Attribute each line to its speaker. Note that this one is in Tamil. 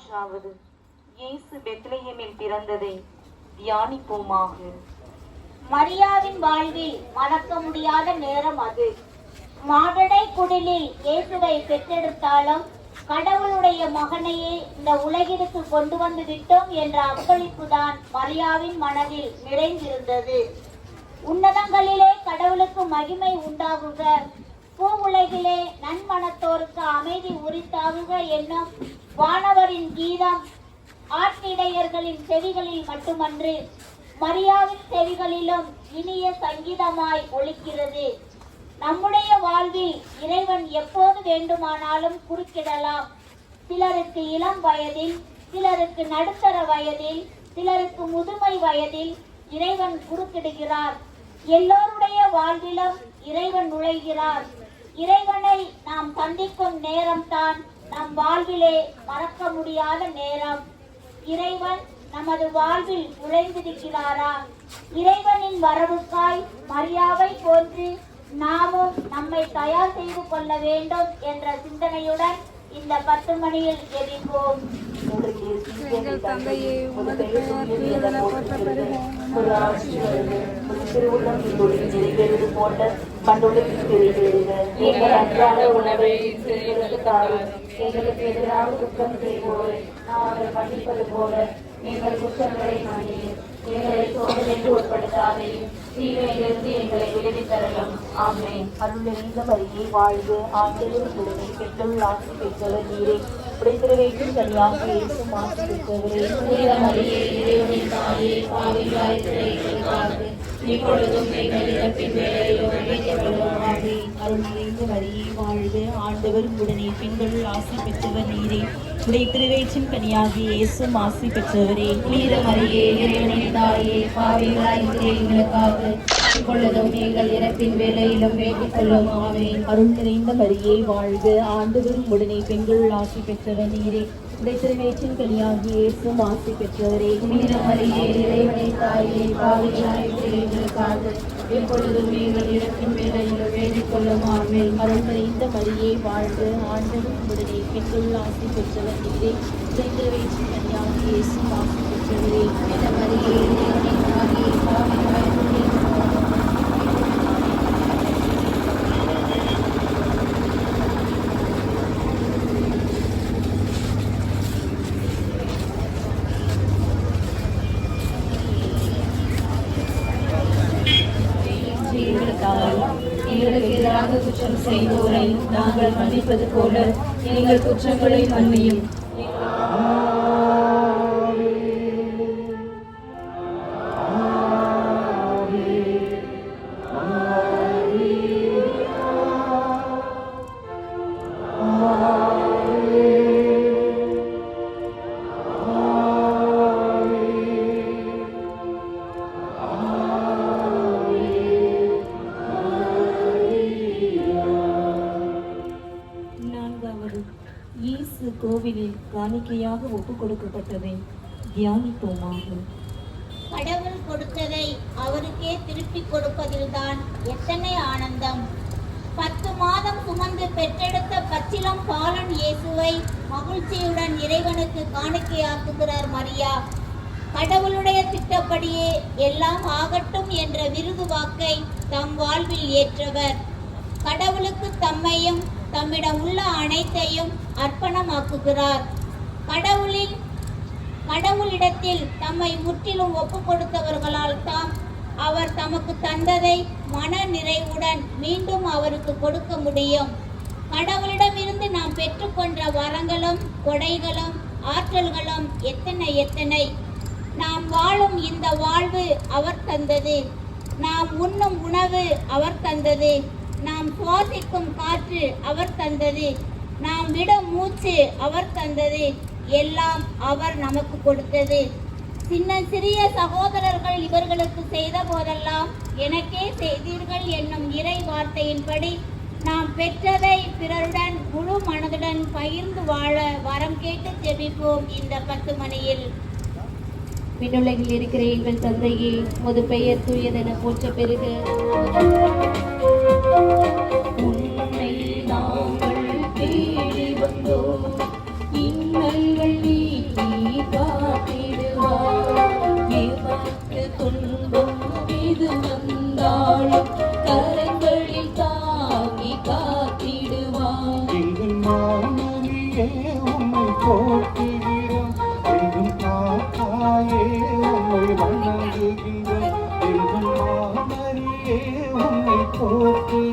Speaker 1: மூன்றாவது இயேசு பெத்லகேமில் பிறந்ததை தியானிப்போமாக.
Speaker 2: மரியாவின் வாழ்வில் மறக்க முடியாத நேரம் அது. மாடடை குடிலில் இயேசுவை பெற்றெடுத்தாலும் கடவுளுடைய மகனையே இந்த உலகிற்கு கொண்டு வந்து விட்டோம் என்ற அர்ப்பணிப்புதான் மரியாவின் மனதில் நிறைந்திருந்தது. உன்னதங்களிலே கடவுளுக்கு மகிமை உண்டாகுக, பூ உலகிலே நன்மனத்தோருக்கு அமைதி உரித்தாகுக என்னும் வானவரின் கீதம் ஆற்றிடையர்களின் செவிகளில் மட்டுமன்று மரியாவின் செவிகளிலும் இனிய சங்கீதமாய் ஒலிக்கிறது. நம்முடைய வாழ்வில் இறைவன் எப்போது வேண்டுமானாலும் குறுக்கிடலாம். சிலருக்கு இளம் வயதில், சிலருக்கு நடுத்தர வயதில், சிலருக்கு முதுமை வயதில் இறைவன் குறுக்கிடுகிறார். எல்லோருடைய வாழ்விலும் இறைவன் நுழைகிறார். இறைவனை நாம் சந்திக்கும் நேரம்தான் நம் வாழ்விலே மறக்க முடியாத நேரம். இறைவன் நமது வாழ்வில் நுழைந்திருக்கிறாரா? இறைவனின் வரவுக்காய் மரியாவை போன்று நாமும் நம்மை தயார் செய்து கொள்ள வேண்டும் என்ற சிந்தனையுடன் இந்த 10 மணியில் ஜெபிப்போம்.
Speaker 3: எங்கள் தந்தையே, உமது பெயர் தூயதென போற்றப்பெறுக.
Speaker 1: உமது ஆட்சி வருக. உமது திருவுள்ளம் இப்பொழுது நிறைவேறுவது போல மண்ணுலகில் நிறைவேறுக. எங்கள் அன்றாட உணவை எங்களுக்கு தாரும். எங்களுக்கு எதிராக குற்றம் செய்வோரை நாங்கள் மன்னிப்பது போல எங்கள் குற்றங்களை மன்னியும். எங்களை சோதனைக்கு உட்படுத்தாதையும் தீமையிலிருந்து எங்களை விடுவித்தரலும். ஆமென். அருள் நிறைந்த மரியே வாழ்க, ஆண்டவர் உடனே பெற்றுள்ள ஆசி பெற்றவர் நீரே. உடைத்திருவைக்கும் கனியாக இயேசுவும் ஆசி பெற்றவரே.
Speaker 2: மரியே, இறைவனின் தாயே, பாவிகளாய் இருக்கிற எங்களுக்காக இப்பொழுதும் எங்கள் இறப்பின் வேளையிலும் வேண்டிக் கொள்ளும். ஆமென்.
Speaker 1: அருள் நிறைந்த மரியே வாழ்க, ஆண்டவர் உடனே பெண்களுள் ஆசி பெற்றவர் நீரே. உடைத்திருவைக்கும் கனியாக இயேசுவும் ஆசி பெற்றவரே.
Speaker 2: மரியே, இறைவனின் தாயே, பாவிகளாய் இருக்கிற எங்களுக்காக இப்பொழுதும் எங்கள் இறப்பின் வேளையிலும் வேண்டிக் கொள்ளும். ஆமென்.
Speaker 1: அருள் நிறைந்த மரியே வாழ்க, ஆண்டவர் உடனே பெண்களுள் ஆசி பெற்றவர் நீரே. உடைத்திருவைக்கும் கனியாக இயேசுவும் ஆசி பெற்றவரே.
Speaker 2: மரியே, இறைவனின் தாயே, பாவிகளாய் இருக்கிற எங்களுக்காக இப்பொழுதும் எங்கள் இறப்பின் வேளையிலும் வேண்டிக் கொள்ளும். ஆமென்.
Speaker 1: அருள் நிறைந்த மரியே வாழ்க, ஆண்டவர் உடனே பெண்களுள் ஆசி பெற்றவர் நீரே. உடைத்திருவைக்கும் கனியாக இயேசுவும் ஆசி பெற்றவரே.
Speaker 2: மரியே, இறைவனின் தாயே, பாவிகளாய் இருக்கிற எங்களுக்கு எதிராக குற்றம் செய்தோரை நாங்கள் மன்னிப்பது போல எங்கள் குற்றங்களை மன்னியும்.
Speaker 1: இயேசு கோவிலில் காணிக்கையாக ஒப்புக் கொடுக்கப்பட்டதை தியானிப்போமாக.
Speaker 2: கடவுள் கொடுத்ததை அவருக்கே திருப்பி கொடுப்பதில்தான் எத்தனை ஆனந்தம்! 10 மாதம் சுமந்து பெற்றெடுத்த பச்சிளம் பாலன் இயேசுவை மகிழ்ச்சியுடன் இறைவனுக்கு காணிக்கையாக்குகிறார் மரியா. கடவுளுடைய திட்டப்படியே எல்லாம் ஆகட்டும் என்ற விருது வாக்கை தம் வாழ்வில் ஏற்றவர். கடவுளுக்கு தம்மையும் தம்மிடம் உள்ள அனைத்தையும் அர்ப்பணமாக்குகிறார். கடவுளிடத்தில் தம்மை முற்றிலும் ஒப்பு கொடுத்தவர்களால் தாம் அவர் தமக்கு தந்ததை மன நிறைவுடன் மீண்டும் அவருக்கு கொடுக்க முடியும். கடவுளிடமிருந்து நாம் பெற்றுக்கொண்ட வரங்களும் கொடைகளும் ஆற்றல்களும் எத்தனை எத்தனை! நாம் வாழும் இந்த வாழ்வு அவர் தந்தது. நாம் உண்ணும் உணவு அவர் தந்தது. நாம் சுவாசிக்கும் காற்று அவர் தந்தது. நாம் விடும் மூச்சு அவர் தந்தது. எல்லாம் அவர் நமக்கு கொடுத்தது. சிறிய சகோதரர்கள் இவர்களுக்கு செய்த போதெல்லாம் எனக்கே செய்தீர்கள் என்னும் இறை வார்த்தையின்படி நாம் பெற்றதை பிறருடன் முழு மனதுடன் பகிர்ந்து வாழ வரம் கேட்டு ஜெபிப்போம் இந்த 10 மணியில்.
Speaker 4: விண்ணுலகில் இருக்கிற எங்கள் தந்தையே, உமது பெயர் தூயதென போற்ற பெறுக.
Speaker 1: உன்னை நாங்கள் தேடி வந்தோம், இன்னல்கள் நீ
Speaker 5: போற்றுகிறோம் எங்கும் தாயே உம்மை வணங்குகின்றோம் எங்கும் மாமரியே உம்மை போற்றுகிறோம்